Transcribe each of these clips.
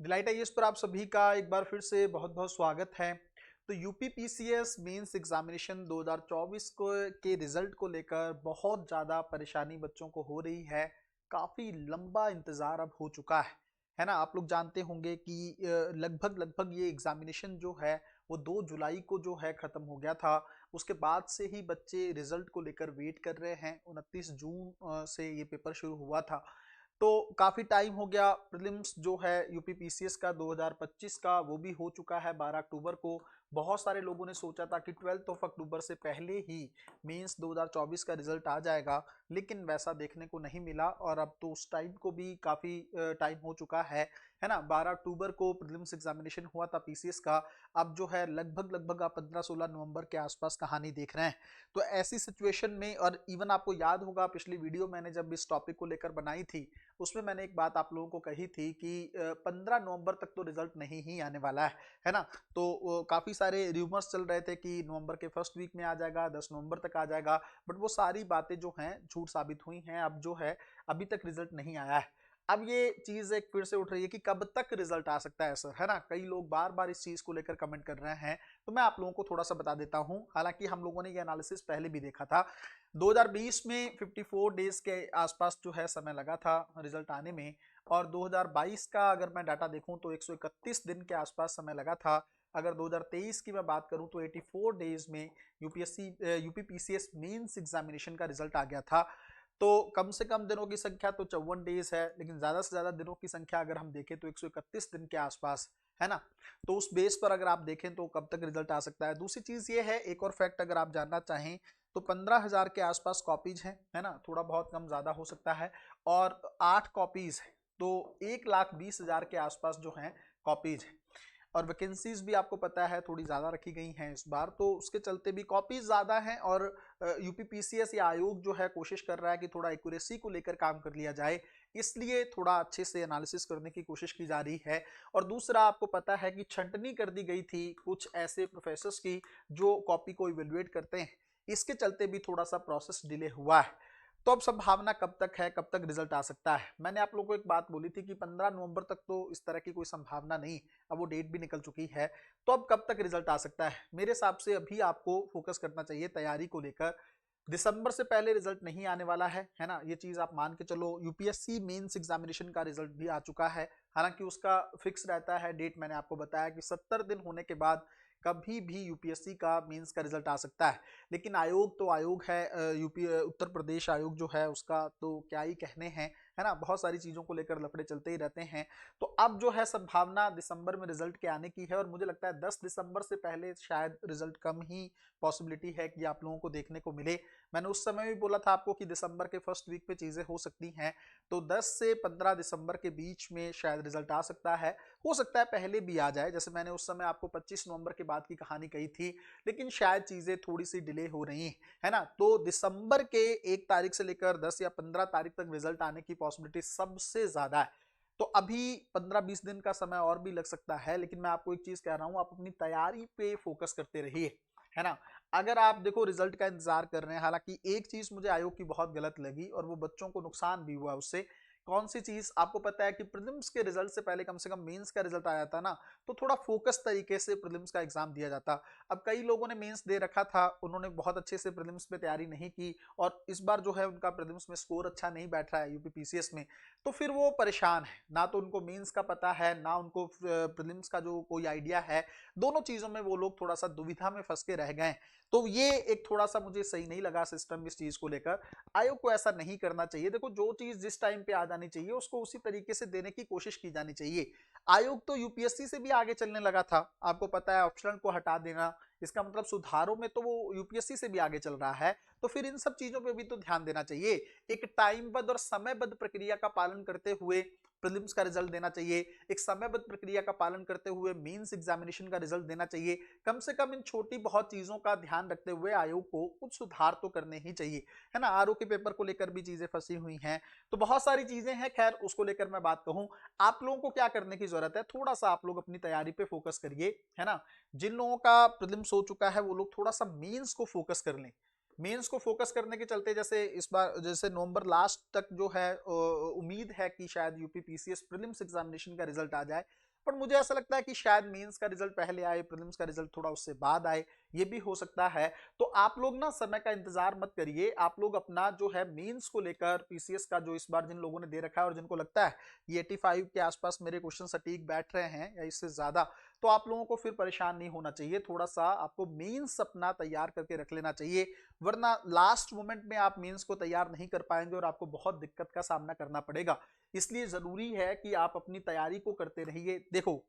Delight IAS पर आप सभी का एक बार फिर से बहुत बहुत स्वागत है। तो यूपी पीसीएस मेंस एग्जामिनेशन 2024 को के रिजल्ट को लेकर बहुत ज़्यादा परेशानी बच्चों को हो रही है। काफ़ी लंबा इंतज़ार अब हो चुका है ना। आप लोग जानते होंगे कि लगभग लगभग ये एग्जामिनेशन जो है वो 2 जुलाई को जो है ख़त्म हो गया था। उसके बाद से ही बच्चे रिजल्ट को लेकर वेट कर रहे हैं। 29 जून से ये पेपर शुरू हुआ था। तो काफ़ी टाइम हो गया। प्रीलिम्स जो है यूपी पीसीएस का 2025 का वो भी हो चुका है 12 अक्टूबर को। बहुत सारे लोगों ने सोचा था कि 12 अक्टूबर से पहले ही मेंस 2024 का रिजल्ट आ जाएगा, लेकिन वैसा देखने को नहीं मिला और अब तो उस टाइम को भी काफ़ी टाइम हो चुका है ना। 12 अक्टूबर को प्रीलिम्स एग्जामिनेशन हुआ था पीसीएस का। अब जो है लगभग लगभग आप 15-16 नवंबर के आसपास कहानी देख रहे हैं। तो ऐसी सिचुएशन में, और इवन आपको याद होगा पिछली वीडियो मैंने जब इस टॉपिक को लेकर बनाई थी, उसमें मैंने एक बात आप लोगों को कही थी कि 15 नवंबर तक तो रिजल्ट नहीं ही आने वाला है ना। तो काफ़ी सारे र्यूमर्स चल रहे थे कि नवंबर के फर्स्ट वीक में आ जाएगा, 10 नवंबर तक आ जाएगा, बट वो सारी बातें जो हैं झूठ साबित हुई हैं। अब जो है अभी तक रिजल्ट नहीं आया है। अब ये चीज़ एक फिर से उठ रही है कि कब तक रिजल्ट आ सकता है सर, है ना। कई लोग बार बार इस चीज़ को लेकर कमेंट कर रहे हैं, तो मैं आप लोगों को थोड़ा सा बता देता हूं। हालांकि हम लोगों ने ये एनालिसिस पहले भी देखा था। 2020 में 54 डेज के आसपास जो है समय लगा था रिजल्ट आने में, और 2022 का अगर मैं डाटा देखूं तो 131 दिन के आसपास समय लगा था। अगर 2023 की मैं बात करूं तो 84 डेज में यूपी पीसीएस मेंस एग्जामिनेशन का रिजल्ट आ गया था। तो कम से कम दिनों की संख्या तो 54 डेज है, लेकिन ज़्यादा से ज़्यादा दिनों की संख्या अगर हम देखें तो 131 दिन के आसपास, है ना। तो उस बेस पर अगर आप देखें तो कब तक रिजल्ट आ सकता है। दूसरी चीज़ ये है, एक और फैक्ट अगर आप जानना चाहें तो 15,000 के आसपास कॉपीज हैं, है ना। थोड़ा बहुत कम ज़्यादा हो सकता है। और 8 कॉपीज है तो 1,20,000 के आसपास जो हैं कॉपीज हैं। और वैकेंसीज भी आपको पता है थोड़ी ज़्यादा रखी गई हैं इस बार, तो उसके चलते भी कॉपीज ज़्यादा हैं। और यूपी पीसीएस या आयोग जो है कोशिश कर रहा है कि थोड़ा एक्यूरेसी को लेकर काम कर लिया जाए, इसलिए थोड़ा अच्छे से एनालिसिस करने की कोशिश की जा रही है। और दूसरा, आपको पता है कि छंटनी कर दी गई थी कुछ ऐसे प्रोफेसर्स की जो कॉपी को इवेल्युएट करते हैं, इसके चलते भी थोड़ा सा प्रोसेस डिले हुआ है। तो अब संभावना कब तक है, कब तक रिजल्ट आ सकता है। मैंने आप लोगों को एक बात बोली थी कि 15 नवंबर तक तो इस तरह की कोई संभावना नहीं। अब वो डेट भी निकल चुकी है। तो अब कब तक रिजल्ट आ सकता है, मेरे हिसाब से अभी आपको फोकस करना चाहिए तैयारी को लेकर। दिसंबर से पहले रिजल्ट नहीं आने वाला है ना। ये चीज आप मान के चलो। यूपीएससी मेंस एग्जामिनेशन का रिजल्ट भी आ चुका है, हालांकि उसका फिक्स रहता है डेट। मैंने आपको बताया कि 70 दिन होने के बाद कभी भी यूपीएससी का मेंस का रिजल्ट आ सकता है। लेकिन आयोग तो आयोग है। यूपी उत्तर प्रदेश आयोग जो है उसका तो क्या ही कहने हैं, है ना। बहुत सारी चीज़ों को लेकर लफड़े चलते ही रहते हैं। तो अब जो है संभावना दिसंबर में रिजल्ट के आने की है, और मुझे लगता है 10 दिसंबर से पहले शायद रिजल्ट कम ही पॉसिबिलिटी है कि आप लोगों को देखने को मिले। मैंने उस समय भी बोला था आपको कि दिसंबर के फर्स्ट वीक पे चीज़ें हो सकती हैं। तो 10 से 15 दिसंबर के बीच में शायद रिजल्ट आ सकता है। हो सकता है पहले भी आ जाए, जैसे मैंने उस समय आपको 25 नवंबर के बाद की कहानी कही थी, लेकिन शायद चीज़ें थोड़ी सी डिले हो रही हैं, है ना। तो दिसंबर के 1 तारीख से लेकर 10 या 15 तारीख तक रिजल्ट आने की पॉसिबिलिटी सबसे ज़्यादा है। तो अभी 15-20 दिन का समय और भी लग सकता है, लेकिन मैं आपको एक चीज़ कह रहा हूँ, आप अपनी तैयारी पे फोकस करते रहिए, है ना। अगर आप देखो रिजल्ट का इंतजार कर रहे हैं, हालांकि एक चीज़ मुझे आयोग की बहुत गलत लगी और वो बच्चों को नुकसान भी हुआ उससे। कौन सी चीज़, आपको पता है कि प्रीलिम्स के रिजल्ट से पहले कम से कम मेंस का रिजल्ट आ जाता ना, तो थोड़ा फोकस तरीके से प्रीलिम्स का एग्जाम दिया जाता। अब कई लोगों ने मेंस दे रखा था, उन्होंने बहुत अच्छे से प्रीलिम्स में तैयारी नहीं की, और इस बार जो है उनका प्रीलिम्स में स्कोर अच्छा नहीं बैठ रहा है यूपी पीसीएस में। तो फिर वो परेशान है, ना तो उनको मेंस का पता है, ना उनको प्रीलिम्स का जो कोई आइडिया है। दोनों चीज़ों में वो लोग थोड़ा सा दुविधा में फंस के रह गए। तो ये एक थोड़ा सा मुझे सही नहीं लगा सिस्टम इस चीज़ को लेकर। आयोग को ऐसा नहीं करना चाहिए। देखो, जो चीज़ जिस टाइम पे आ जानी चाहिए उसको उसी तरीके से देने की कोशिश की जानी चाहिए। आयोग तो यूपीएससी से भी आगे चलने लगा था, आपको पता है। ऑप्शनल को हटा देना, इसका मतलब सुधारों में तो वो यूपीएससी से भी आगे चल रहा है। तो फिर इन सब चीजों पे भी तो ध्यान देना चाहिए। एक टाइमबद्ध और समयबद्ध प्रक्रिया का पालन करते हुए प्रीलिम्स का रिजल्ट देना चाहिए। एक समयबद्ध प्रक्रिया का पालन करते हुए मेंस एग्जामिनेशन का रिजल्ट देना चाहिए। कम से कम इन छोटी बहुत चीजों का ध्यान रखते हुए आयोग को कुछ सुधार तो करने ही चाहिए, है ना। आरओ के पेपर को लेकर भी चीजें फंसी हुई हैं, तो बहुत सारी चीजें हैं। खैर, उसको लेकर मैं बात कहूं, आप लोगों को क्या करने की जरूरत है, थोड़ा सा आप लोग अपनी तैयारी पे फोकस करिए, है ना। जिन लोगों का प्रीलिम्स हो चुका है वो लोग थोड़ा सा मेंस को फोकस कर लें। मेंस को फोकस करने के चलते, जैसे इस बार जैसे नवंबर लास्ट तक जो है उम्मीद है कि शायद यूपी पीसीएस प्रीलिम्स एग्जामिनेशन का रिजल्ट आ जाए। पर मुझे ऐसा लगता है कि शायद मेंस का रिजल्ट पहले आए, प्रीलिम्स का रिजल्ट थोड़ा उससे बाद आए, ये भी हो सकता है। तो आप लोग ना समय का इंतजार मत करिए, आप लोग अपना जो है मेंस को लेकर पीसीएस का जो इस बार जिन लोगों ने दे रखा है और जिनको लगता है ये 85 के आसपास मेरे क्वेश्चन सटीक बैठ रहे हैं या इससे ज्यादा, तो आप लोगों को फिर परेशान नहीं होना चाहिए। थोड़ा सा आपको मेंस अपना तैयार करके रख लेना चाहिए, वरना लास्ट मोमेंट में आप मेंस को तैयार नहीं कर पाएंगे और आपको बहुत दिक्कत का सामना करना पड़ेगा। इसलिए जरूरी है कि आप अपनी तैयारी को करते रहिए। देखो,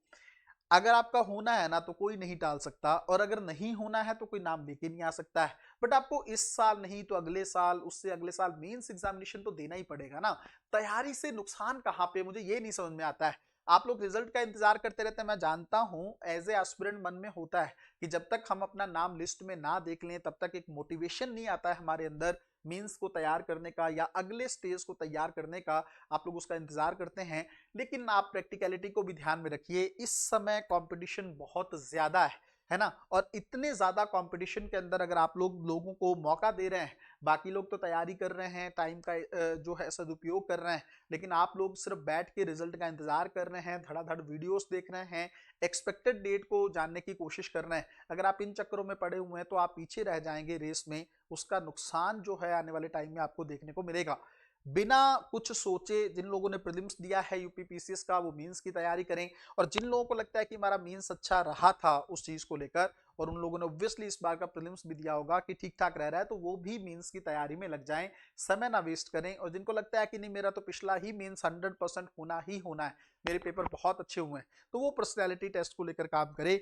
अगर आपका होना है ना तो कोई नहीं टाल सकता, और अगर नहीं होना है तो कोई नाम लेके नहीं आ सकता है। बट आपको इस साल नहीं तो अगले साल, उससे अगले साल मेंस एग्जामिनेशन तो देना ही पड़ेगा ना। तैयारी से नुकसान कहाँ पे, मुझे ये नहीं समझ में आता है। आप लोग रिजल्ट का इंतजार करते रहते हैं, मैं जानता हूं एज ए एस्पिरेंट मन में होता है कि जब तक हम अपना नाम लिस्ट में ना देख लें तब तक एक मोटिवेशन नहीं आता है हमारे अंदर मीन्स को तैयार करने का या अगले स्टेज को तैयार करने का। आप लोग उसका इंतजार करते हैं, लेकिन आप प्रैक्टिकलिटी को भी ध्यान में रखिए। इस समय कंपटीशन बहुत ज्यादा है ना, और इतने ज्यादा कंपटीशन के अंदर अगर आप लोगों को मौका दे रहे हैं, बाकी लोग तो तैयारी कर रहे हैं, टाइम का जो है सदुपयोग कर रहे हैं, लेकिन आप लोग सिर्फ बैठ के रिजल्ट का इंतजार कर रहे हैं, धड़ाधड़ वीडियोस देख रहे हैं, एक्सपेक्टेड डेट को जानने की कोशिश कर रहे हैं। अगर आप इन चक्करों में पड़े हुए हैं तो आप पीछे रह जाएंगे रेस में। उसका नुकसान जो है आने वाले टाइम में आपको देखने को मिलेगा। बिना कुछ सोचे जिन लोगों ने प्रीलिम्स दिया है यूपी पीसीएस का, वो मींस की तैयारी करें। और जिन लोगों को लगता है कि हमारा मींस अच्छा रहा था उस चीज को लेकर, और उन लोगों ने ऑब्वियसली इस बार का प्रीलिम्स भी दिया होगा कि ठीक ठाक रह रहा है, तो वो भी मींस की तैयारी में लग जाएं, समय ना वेस्ट करें। और जिनको लगता है कि नहीं मेरा तो पिछला ही मींस 100% होना ही होना है, मेरे पेपर बहुत अच्छे हुए हैं, तो वो पर्सनैलिटी टेस्ट को लेकर काम करे।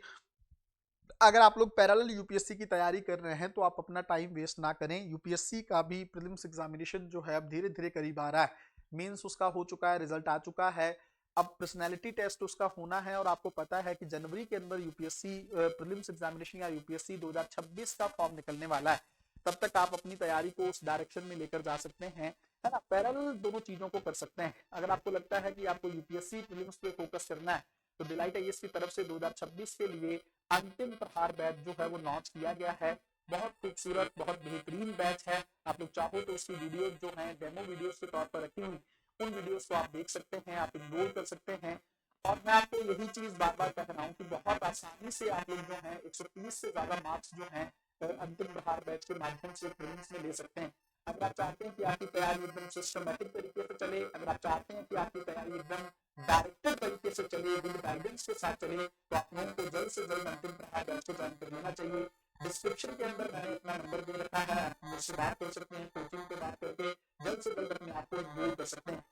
अगर आप लोग पैरेलल यूपीएससी की तैयारी कर रहे हैं तो आप अपना टाइम वेस्ट ना करें। यूपीएससी का भी प्रीलिम्स एग्जामिनेशन जो है अब धीरे धीरे करीब आ रहा है, मींस उसका हो चुका है, रिजल्ट आ चुका है, अब पर्सनैलिटी टेस्ट उसका होना है। और आपको पता है कि जनवरी के अंदर यूपीएससी प्रीलिम्स एग्जामिनेशन या यूपीएससी 2026 का फॉर्म निकलने वाला है। तब तक आप अपनी तैयारी को उस डायरेक्शन में लेकर जा सकते हैं, है ना। पैरेलल दोनों चीजों को कर सकते हैं। अगर आपको लगता है कि आपको यूपीएससी प्रीलिम्स पे फोकस करना है तो डिलाइट आईएएस की तरफ से 2026 के लिए अंतिम प्रहार बैच जो है वो लॉन्च किया गया है। बहुत खूबसूरत, बहुत बेहतरीन बैच है। आप लोग चाहो तो उसकी वीडियोस जो हैं डेमो वीडियोस के तौर पर रखी हुई, उन वीडियोस को आप देख सकते हैं, आप इनरोल कर सकते हैं। और मैं आपको यही चीज बार बार कह रहा हूँ कि बहुत आसानी से आप लोग जो है 130 से ज्यादा मार्क्स जो है अंतिम प्रहार बैच के माध्यम से प्रीलिम्स में ले सकते हैं। अगर आप चाहते हैं कि आपकी तैयारी एकदम सिस्टमेटिक तरीके से चले, अगर आप चाहते हैं कि आपकी तैयारी एकदम डायरेक्टेड तरीके से चले, विद गाइडेंस के साथ चले, तो आप लोगों को जल्द से जल्द अंतिम प्रहार बैच को ज्वाइन कर लेना चाहिए। डिस्क्रिप्शन के अंदर मैंने अपना नंबर दे रखा है, आप मुझसे बात कर सकते हैं, कोचिंग पे बात करके जल्द से जल्द अपने आप को एनरोल कर सकते हैं।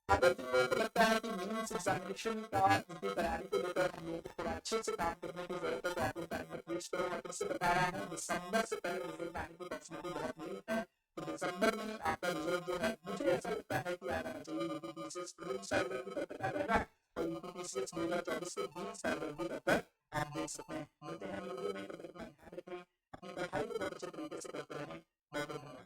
अगर जिन लोगों को लगता है कि मेंस एग्जामिनेशन का उनकी तैयारी को लेकर हम लोगों को थोड़ा अच्छे से काम करने की जरूरत है, तो आप लोग टाइम मत वेस्ट करो। मैं फिर से बता रहा हूँ, दिसंबर से पहले रिजल्ट आने की पॉसिबिलिटी बहुत नहीं है। तो दिसंबर में आपका रिजल्ट जो है मुझे ऐसा लगता है कि आ जाना चाहिए। यूपीपीसीएस प्रीलिम्स का रिजल्ट भी तब तक आ जाएगा और यूपीपीसीएस 2024 के मेंस का रिजल्ट भी तब तक आप देख सकते हैं। मिलते हैं वीडियो में, तब तक अपना ध्यान रखें, अपनी पढ़ाई को बहुत अच्छे तरीके से करते रहें। बहुत बहुत धन्यवाद।